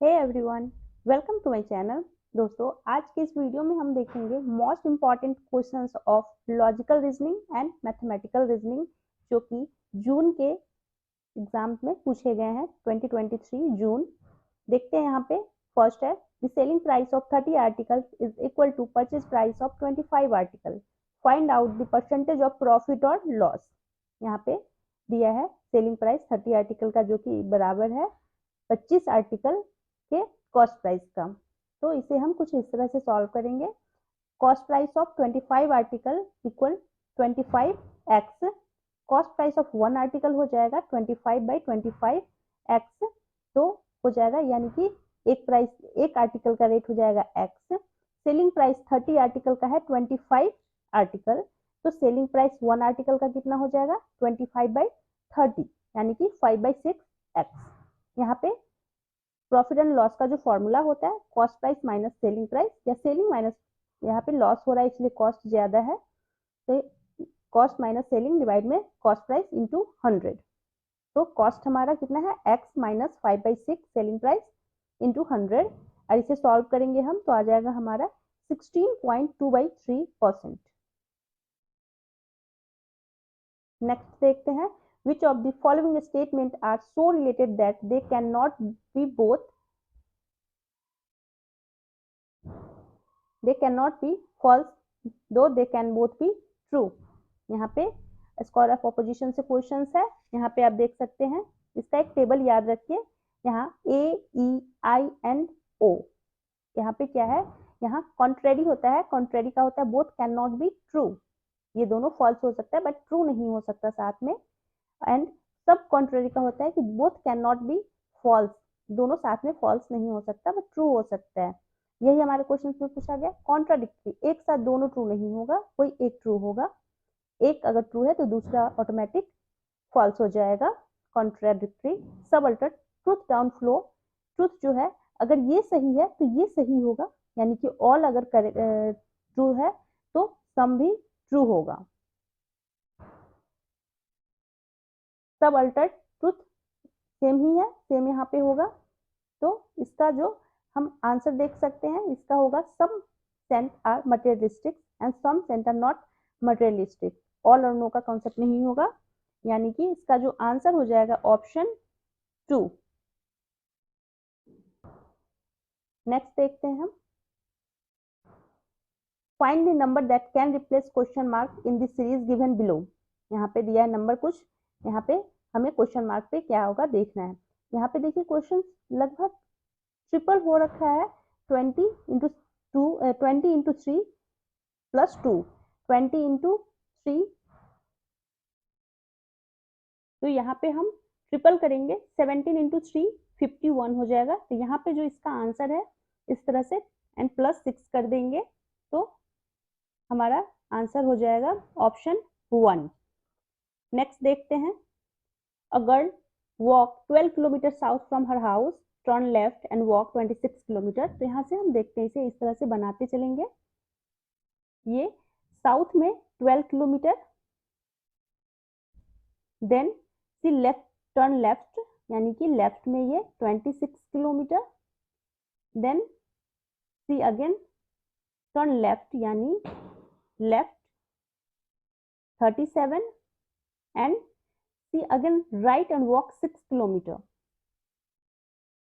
Hey everyone, welcome to my channel. दोस्तों, आज के इस वीडियो में हम देखेंगे most important questions of logical reasoning and mathematical reasoning, जो कि जून के एग्जाम में पूछे गए हैं। 2023 जून। देखते हैं यहाँ पे। फर्स्ट है, the selling price of 30 article is equal to purchase price of 25 article. Find out the percentage of profit और लॉस। यहाँ पे दिया है सेलिंग प्राइस 30 आर्टिकल का, जो कि बराबर है 25 आर्टिकल के कॉस्ट प्राइस का। तो इसे हम कुछ इस तरह से सॉल्व करेंगे। Cost price of 25 article equal 25x। Cost price of 1 article हो जाएगा 25/25x। तो हो जाएगा, यानी कि एक आर्टिकल का रेट हो जाएगा x। सेलिंग प्राइस 30 आर्टिकल का है 25 आर्टिकल, तो सेलिंग प्राइस 1 आर्टिकल का कितना हो जाएगा 25/30, यानी कि 5/6x। यहाँ पे प्रॉफिट एंड लॉस का जो फॉर्मूला होता है, cost price minus selling price, या सेलिंग माइनस, यहाँ पे लॉस हो रहा है इसलिए कॉस्ट ज्यादा है, तो कॉस्ट माइनस सेलिंग डिवाइड में कॉस्ट प्राइस इंटू 100। तो कॉस्ट हमारा कितना है x minus 5/6 selling price into 100, और इसे सॉल्व करेंगे हम तो आ जाएगा हमारा 16.2/3%। नेक्स्ट देखते हैं, which of the following statement are so related that they cannot be false though they can both be true। यहाँ पे स्क्वायर ऑफ ऑपोजिशन से क्वेश्चंस है। यहाँ पे आप देख सकते हैं, इसका एक टेबल याद रखिए। यहाँ A, E, I and O, यहाँ पे क्या है, यहाँ कॉन्ट्रेरी होता है। कॉन्ट्रेरी का होता है both can not be true, ये दोनों फॉल्स हो सकता है बट ट्रू नहीं हो सकता साथ में। एंड सब कॉन्ट्रेरी का होता है कि both can not be false, दोनों साथ में फॉल्स नहीं हो सकता बट ट्रू हो सकता है। यही हमारे क्वेश्चन में पूछा गया। कॉन्ट्राडिक्टरी, एक साथ दोनों ट्रू नहीं होगा, कोई एक ट्रू होगा। एक अगर ट्रू है तो दूसरा ऑटोमेटिक फॉल्स हो जाएगा। Contradictory. Subalterned, truth down flow, truth जो है अगर ये सही है तो ये सही होगा, यानी कि ऑल अगर ट्रू है तो सम भी ट्रू होगा। सबअल्टर्ड, ट्रूथ सेम ही है, सेम यहाँ पे होगा। तो इसका जो हम आंसर देख सकते हैं, इसका होगा some saint are materialistic and some saint are not materialistic. All और नो का कॉन्सेप्ट नहीं होगा, यानी कि इसका जो आंसर हो जाएगा ऑप्शन 2। नेक्स्ट देखते हैं हम, find the number that can replace question mark in the series given below. यहाँ पे दिया है नंबर कुछ, यहाँ पे हमें क्वेश्चन मार्क पे क्या होगा देखना है। यहाँ पे देखिए क्वेश्चन लगभग ट्रिपल हो रखा है। 20 प्लस 2, 20 × 3, तो यहाँ पे हम ट्रिपल करेंगे। 17 × 3 51 हो जाएगा। तो यहाँ पे जो इसका आंसर है इस तरह से एंड प्लस 6 कर देंगे तो हमारा आंसर हो जाएगा ऑप्शन 1। नेक्स्ट देखते हैं, a girl walk 12 kilometre south from her house, turn left and walk 26 kilometre. तो यहाँ से हम देखते हैं, इसे इस तरह से बनाते चलेंगे। ये साउथ में 12 kilometre, then see left, turn left, यानी कि लेफ्ट में ये 26 kilometre, then see again turn left, यानी left 37, and see again right and walk 6 kilometre.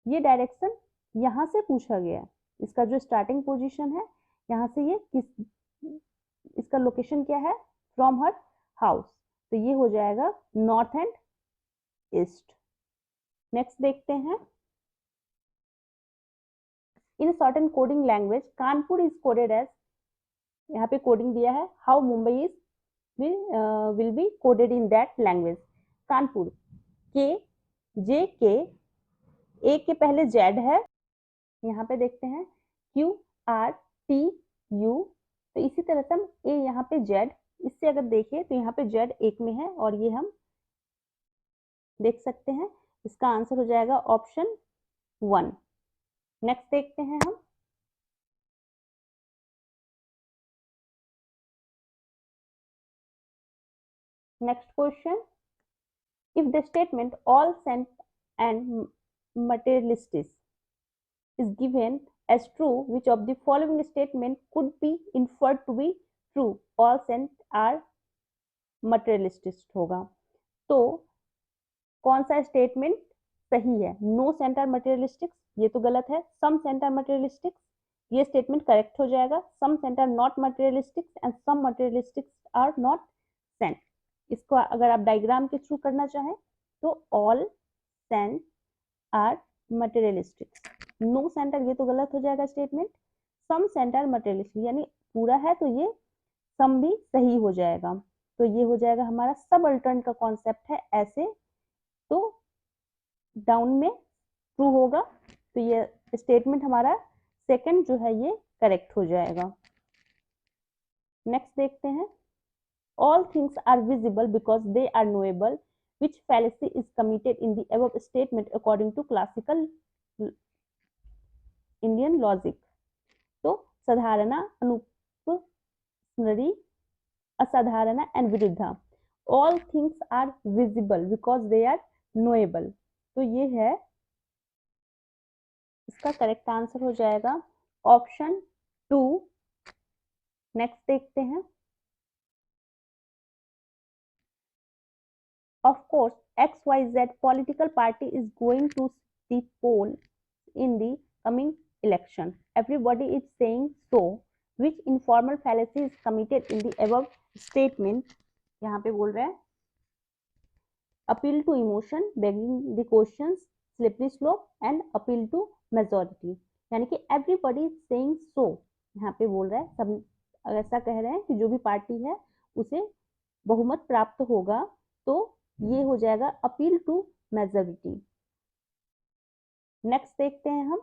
ये डायरेक्शन यहाँ से पूछा गया है। इसका जो स्टार्टिंग पोजीशन है, यहाँ से ये इसका लोकेशन क्या है, फ्रॉम हर हाउस, तो ये हो जाएगा नॉर्थ एंड ईस्ट। नेक्स्ट देखते हैं, in certain coding language Kanpur is coded as, यहाँ पे कोडिंग दिया है, how Mumbai is will be coded in that language. Kanpur, KJK, A के पहले जेड है, यहाँ पे देखते हैं QRTU, तो इसी तरह से हम ए यहाँ पे जेड, इससे अगर देखें तो यहाँ पे जेड एक में है और ये हम देख सकते हैं। इसका आंसर हो जाएगा ऑप्शन 1। नेक्स्ट देखते हैं हम, next question, if the statement all saint and materialistic is given as true, which of the following statement could be inferred to be true? All scents are materialistic होगा। तो कौन सा statement सही है? No saint are मटेरियलिस्टिक्स, ये तो गलत है। सम सेंट आर मटेरियलिस्टिक्स, ये स्टेटमेंट करेक्ट हो जाएगा। Some saint are not materialistics and some materialistics are not saint. इसको अगर आप डायग्राम के थ्रू करना चाहें तो all saint are materialistics, no centre, ये तो गलत हो जाएगा स्टेटमेंट। सम सेंटर मटेरियलिस्टिक यानी पूरा है तो ये सम भी सही हो जाएगा। तो ये हो जाएगा हमारा सब अल्टरनेट का कॉन्सेप्ट है ऐसे, तो डाउन में ट्रू होगा। तो ये स्टेटमेंट हमारा सेकंड जो है ये करेक्ट हो जाएगा। नेक्स्ट देखते हैं, all things are visible because they are knowable, which fallacy is committed in the above statement according to classical Indian logic? तो साधारणा, अनुपस्मरी, असाधारणा एंड विरुद्धा। All things are visible because they are knowable, तो ये है इसका करेक्ट आंसर हो जाएगा ऑप्शन 2। नेक्स्ट देखते हैं, of course XYZ political party is going to the poll in the coming election. Everybody is saying so. Which informal fallacy is committed in the above statement? यहाँ पे बोल रहे हैं appeal to emotion, begging the questions, slippery slope and appeal to majority। यानी कि everybody is saying so, यहाँ पे बोल रहा है सब ऐसा कह रहे हैं कि जो भी पार्टी है उसे बहुमत प्राप्त होगा, तो ये हो जाएगा अपील टू मेजॉरिटी। नेक्स्ट देखते हैं हम,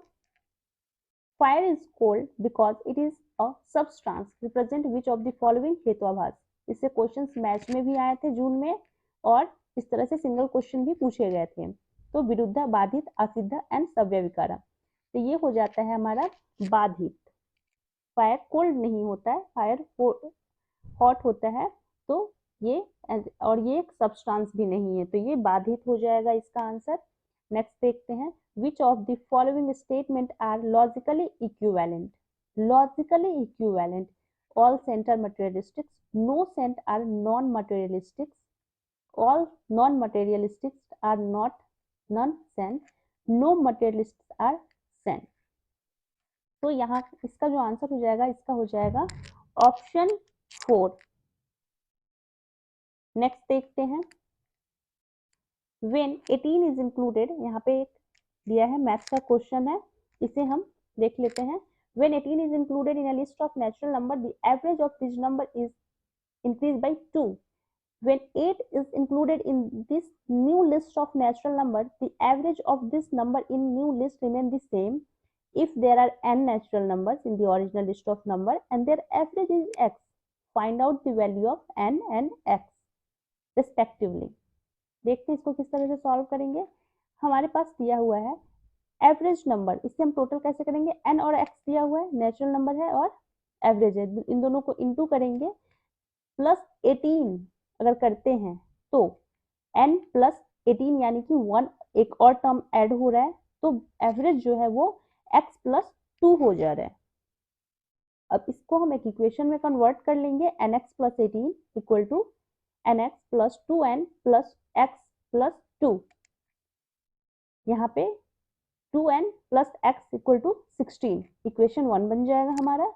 fire is cold because it is a substance represent which of the following हेतुआभास। इससे क्वेश्चंस मैच में भी आए थे जून में, और इस तरह से सिंगल क्वेश्चन भी पूछे गए थे। तो विरुद्ध, बाधित, असिद्ध एंड सव्यविकारा, तो ये हो जाता है हमारा बाधित। फायर कोल्ड नहीं होता है, फायर हॉट होता है, तो ये और ये एक सब्सटेंस भी नहीं है, तो ये बाधित हो जाएगा इसका आंसर। नेक्स्ट देखते हैं, which of the following statement are logically equivalent? Logically equivalent, all saint are materialistics, no saint are non materialistics, all non materialistics are not non saint, no materialistics are saint. तो यहाँ इसका जो answer हो जाएगा, इसका हो जाएगा option 4। Next देखते हैं, when 18 is included, यहाँ पे एक दिया है मैथ्स का क्वेश्चन है, इसे हम देख लेते हैं। when 18 is included in a list of natural number, the average of this number is increased by 2. when 8 is included in this new list of natural number, the average of this number in new list remain the same if there are n natural numbers in the original list of number and their average is x. Find out the value of n and x respectively. देखते हैं इसको किस तरह से solve करेंगे। हमारे पास दिया हुआ है एवरेज नंबर, इससे हम टोटल कैसे करेंगे? n और x दिया हुआ है, नेचुरल नंबर है और एवरेज है, इन दोनों को इनटू करेंगे, प्लस 18 अगर करते हैं तो n प्लस 18 यानी कि 1 एक और टर्म ऐड हो रहा है, तो एवरेज जो है वो x प्लस 2 हो जा रहा है। अब इसको हम एक इक्वेशन में कन्वर्ट कर लेंगे, nx plus 18 equal to nx plus 2n plus x plus 2, यहाँ पे 2n plus x equal to 16, equation 1 बन जाएगा हमारा।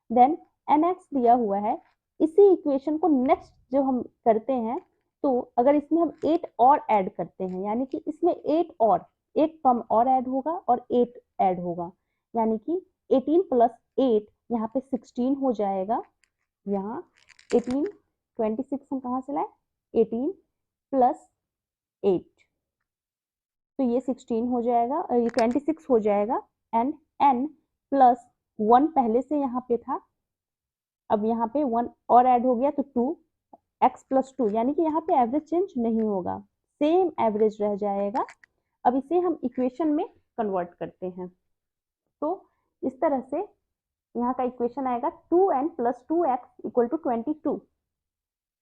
देन nx दिया हुआ है, इसी इक्वेशन को नेक्स्ट जो हम करते हैं, तो अगर इसमें हम 8 और ऐड करते हैं, यानी कि इसमें 8 और एक टर्म और ऐड होगा और 8 ऐड होगा, यानी कि 18 प्लस 8 यहाँ पे 16 हो जाएगा। यहाँ 18 26 हम कहाँ से लाए? 18 प्लस 8, तो ये 16 हो जाएगा, ये 26 हो जाएगा। एंड n प्लस 1 पहले से यहाँ पे था, अब यहाँ पे 1 और ऐड हो गया तो 2 x प्लस 2, यानी कि यहाँ पे एवरेज चेंज नहीं होगा, सेम एवरेज रह जाएगा। अब इसे हम इक्वेशन में कन्वर्ट करते हैं, तो इस तरह से यहाँ का इक्वेशन आएगा 2n plus 2x equal to 22।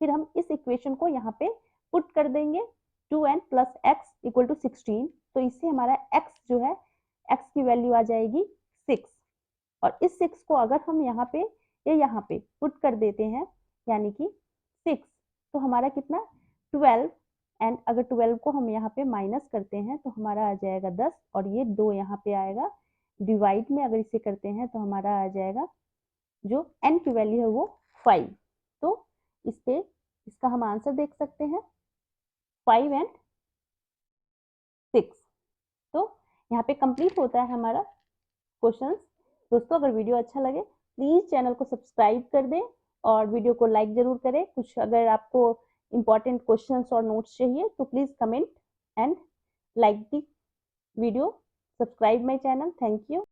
फिर हम इस इक्वेशन को यहाँ पे पुट कर देंगे, 2n plus x equal to 16, तो इससे हमारा x जो है, x की वैल्यू आ जाएगी 6 और इस 6 को अगर हम यहाँ पे या यहाँ पे पुट कर देते हैं यानी कि 6 तो हमारा कितना 12 एंड अगर 12 को हम यहाँ पे माइनस करते हैं तो हमारा आ जाएगा 10 और ये 2 यहाँ पे आएगा। डिवाइड में अगर इसे करते हैं तो हमारा आ जाएगा जो n की वैल्यू है वो 5। तो इस पे इसका हम आंसर देख सकते हैं 5 एंड 6। तो यहाँ पे कंप्लीट होता है हमारा क्वेश्चंस। दोस्तों अगर वीडियो अच्छा लगे प्लीज चैनल को सब्सक्राइब कर दें और वीडियो को लाइक जरूर करें। कुछ अगर आपको इंपॉर्टेंट क्वेश्चंस और नोट्स चाहिए तो please comment and like the video, subscribe my channel. Thank you.